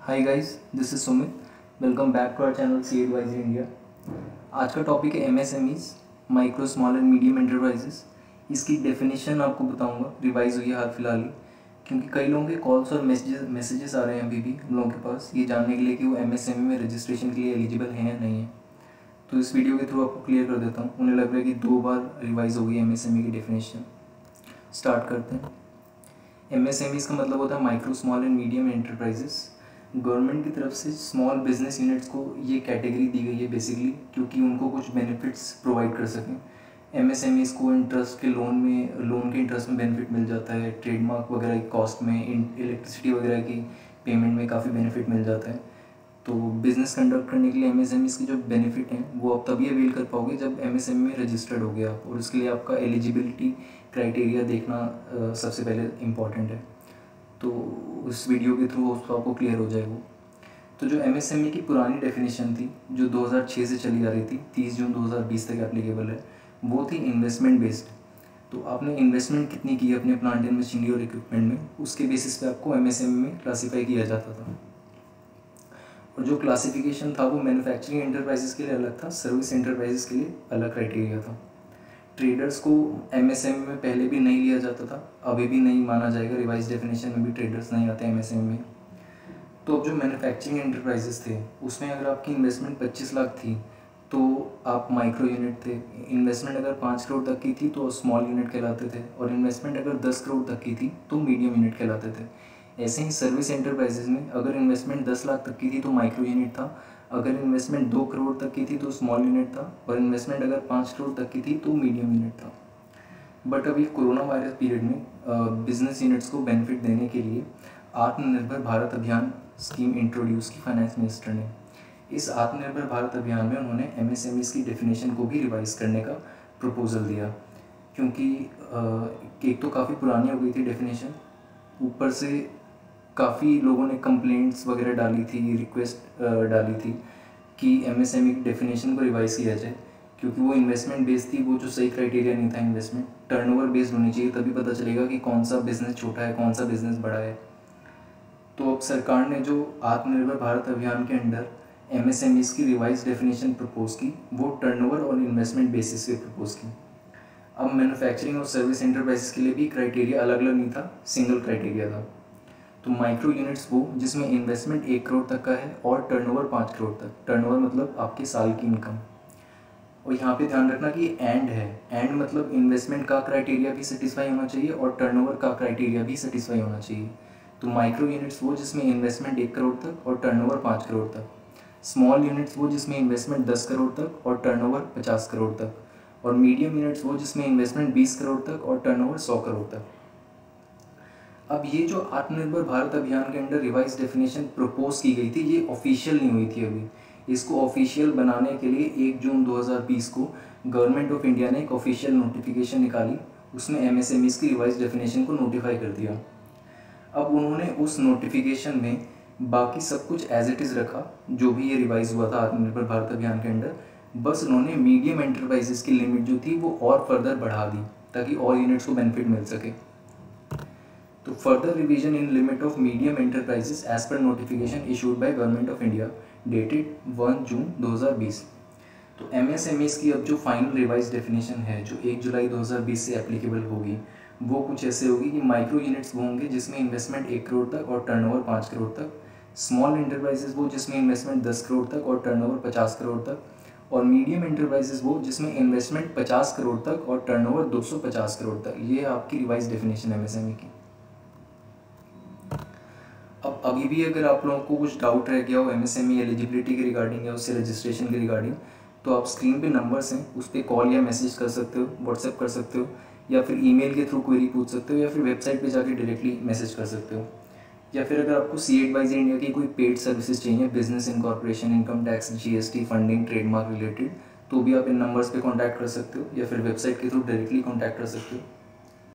Hi guys, this is Sumit. Welcome back to our channel C advisory India. आज का topic है MSMEs, micro small and medium enterprises. इसकी definition आपको बताऊंगा, revise हुई है हाल फिलहाल ही, क्योंकि कई लोगों के कॉल्स और मैसेजेस आ रहे हैं अभी भी हम लोगों के पास ये जानने के लिए कि वो एमएसएमई में रजिस्ट्रेशन के लिए एलिजिबल हैं या नहीं है। तो इस वीडियो के थ्रू आपको क्लियर कर देता हूँ। उन्हें लग रहा है कि 2 बार रिवाइज हो गई एमएसएमई की डेफिनेशन। स्टार्ट करते हैं। एमएसएमईज का मतलब होता है micro small and medium enterprises. Government की तरफ से स्मॉल बिजनेस यूनिट्स को ये कैटेगरी दी गई है बेसिकली, क्योंकि उनको कुछ बेनिफिट्स प्रोवाइड कर सकें। एमएसएमईज को इंटरेस्ट के लोन के इंटरेस्ट में बेनिफिट मिल जाता है, ट्रेडमार्क वगैरह की कॉस्ट में, इलेक्ट्रिसिटी वगैरह की पेमेंट में काफ़ी बेनिफिट मिल जाता है। तो बिज़नेस कंडक्ट करने के लिए एमएसएमईज के जो बेनिफिट हैं वो आप तभी अवेल कर पाओगे जब एमएसएमई में रजिस्टर्ड हो गया आप, और उसके लिए आपका एलिजिबिलिटी क्राइटेरिया देखना सबसे पहले इम्पॉर्टेंट है। तो उस वीडियो के थ्रू उसको आपको क्लियर हो जाए वो। तो जो एमएसएमई की पुरानी डेफिनेशन थी जो 2006 से चली आ रही थी, 30 जून 2020 तक एप्लीकेबल है, वो थी इन्वेस्टमेंट बेस्ड। तो आपने इन्वेस्टमेंट कितनी की अपने प्लांट एंड मशीनरी और इक्विपमेंट में, उसके बेसिस पे आपको एमएसएमई में क्लासीफाई किया जाता था। और जो क्लासिफिकेशन था वो मैन्युफैक्चरिंग एंटरप्राइजेस के लिए अलग था, सर्विस एंटरप्राइजेस के लिए अलग क्राइटेरिया था। ट्रेडर्स को एमएसएमई में पहले भी नहीं लिया जाता था, अभी भी नहीं माना जाएगा। रिवाइज डेफिनेशन में भी ट्रेडर्स नहीं आते एमएसएमई में। तो अब जो मैन्युफैक्चरिंग एंटरप्राइजेस थे उसमें अगर आपकी इन्वेस्टमेंट 25 लाख थी तो आप माइक्रो यूनिट थे। इन्वेस्टमेंट अगर 5 करोड़ तक की थी तो स्मॉल यूनिट कहलाते थे, और इन्वेस्टमेंट अगर 10 करोड़ तक की थी तो मीडियम यूनिट कहलाते थे। ऐसे ही सर्विस एंटरप्राइजेस में अगर इन्वेस्टमेंट 10 लाख तक की थी तो माइक्रो यूनिट था, अगर इन्वेस्टमेंट 2 करोड़ तक की थी तो स्मॉल यूनिट था, और इन्वेस्टमेंट अगर 5 करोड़ तक की थी तो मीडियम यूनिट था। बट अभी कोरोना वायरस पीरियड में बिजनेस यूनिट्स को बेनिफिट देने के लिए आत्मनिर्भर भारत अभियान स्कीम इंट्रोड्यूस की फाइनेंस मिनिस्टर ने। इस आत्मनिर्भर भारत अभियान में उन्होंने एमएसएमईज की डेफिनेशन को भी रिवाइज करने का प्रपोजल दिया, क्योंकि एक तो काफ़ी पुरानी हो गई थी डेफिनेशन, ऊपर से काफ़ी लोगों ने कंप्लेंट्स वगैरह डाली थी, रिक्वेस्ट डाली थी कि एमएसएमई की डेफिनेशन को रिवाइज किया जाए, क्योंकि वो इन्वेस्टमेंट बेस्ड थी, वो जो सही क्राइटेरिया नहीं था। इन्वेस्टमेंट टर्नओवर बेस्ड होनी चाहिए, तभी पता चलेगा कि कौन सा बिजनेस छोटा है कौन सा बिजनेस बड़ा है। तो अब सरकार ने जो आत्मनिर्भर भारत अभियान के अंडर एमएसएमईज की रिवाइज डेफिनेशन प्रपोज की, वो टर्नओवर और इन्वेस्टमेंट बेसिस पे प्रपोज की। अब मैन्युफैक्चरिंग और सर्विस एंटरप्राइजेस के लिए भी क्राइटेरिया अलग अलग नहीं था, सिंगल क्राइटेरिया था। तो माइक्रो यूनिट्स वो जिसमें इन्वेस्टमेंट 1 करोड़ तक का है और टर्नओवर 5 करोड़ तक। टर्नओवर मतलब आपके साल की इनकम। और यहाँ पे ध्यान रखना कि एंड है, एंड मतलब इन्वेस्टमेंट का क्राइटेरिया भी सेटिस्फाई होना चाहिए और टर्नओवर का क्राइटेरिया भी सेटिस्फाई होना चाहिए। तो माइक्रो यूनिट्स वो जिसमें इन्वेस्टमेंट 1 करोड़ तक और टर्नओवर 5 करोड़ तक। स्मॉल यूनिट्स वो जिसमें इन्वेस्टमेंट 10 करोड़ तक और टर्नओवर 50 करोड़ तक। और मीडियम यूनिट्स वो जिसमें इन्वेस्टमेंट 20 करोड़ तक और टर्नओवर 100 करोड़ तक। अब ये जो आत्मनिर्भर भारत अभियान के अंडर रिवाइज डेफिनेशन प्रपोज की गई थी, ये ऑफिशियल नहीं हुई थी अभी। इसको ऑफिशियल बनाने के लिए 1 जून 2020 को गवर्नमेंट ऑफ इंडिया ने एक ऑफिशियल नोटिफिकेशन निकाली, उसमें एमएसएमईज की रिवाइज डेफिनेशन को नोटिफाई कर दिया। अब उन्होंने उस नोटिफिकेशन में बाकी सब कुछ एज इट इज़ रखा, जो भी ये रिवाइज हुआ था आत्मनिर्भर भारत अभियान के अंडर। बस उन्होंने मीडियम एंटरप्राइजेस की लिमिट जो थी वो और फर्दर बढ़ा दी, ताकि और यूनिट्स को बेनिफिट मिल सके। तो further revision in limit of medium enterprises as पर notification issued by government of India dated 1 June 2020। तो एमएसएमईज की अब जो फाइनल रिवाइज डेफिनेशन है जो 1 जुलाई 2020 से एप्लीकेबल होगी, वो कुछ ऐसे होगी कि माइक्रो यूनिट्स वो होंगे जिसमें इन्वेस्टमेंट 1 करोड़ तक और टर्नओवर 5 करोड़ तक। स्मॉल एंटरप्राइजेस वो जिसमें इन्वेस्टमेंट 10 करोड़ तक और टर्नओवर 50 करोड़ तक। और मीडियम एंटरप्राइजेस वो जिसमें इन्वेस्टमेंट 50 करोड़ तक और टर्नओवर 250 करोड़ तक। ये आपकी रिवाइज डेफिनेशन एमएसएमई की। अब अभी भी अगर आप लोगों को कुछ डाउट रह गया हो एमएसएमई एलिजिबिलिटी के रिगार्डिंग या उससे रजिस्ट्रेशन के रिगार्डिंग, तो आप स्क्रीन पे नंबर्स हैं उस पर कॉल या मैसेज कर सकते हो, व्हाट्सएप कर सकते हो, या फिर ईमेल के थ्रू क्वेरी पूछ सकते हो, या फिर वेबसाइट पे जाके डायरेक्टली मैसेज कर सकते हो। या फिर अगर आपको सी एडवाइजरी इंडिया की कोई पेड सर्विसेज चाहिए, business incorporation, income tax, GST, funding, trademark related, तो भी आप इन नंबर्स पे कॉन्टैक्ट कर सकते हो, या फिर वेबसाइट के थ्रू डायरेक्टली कॉन्टैक्ट कर सकते हो।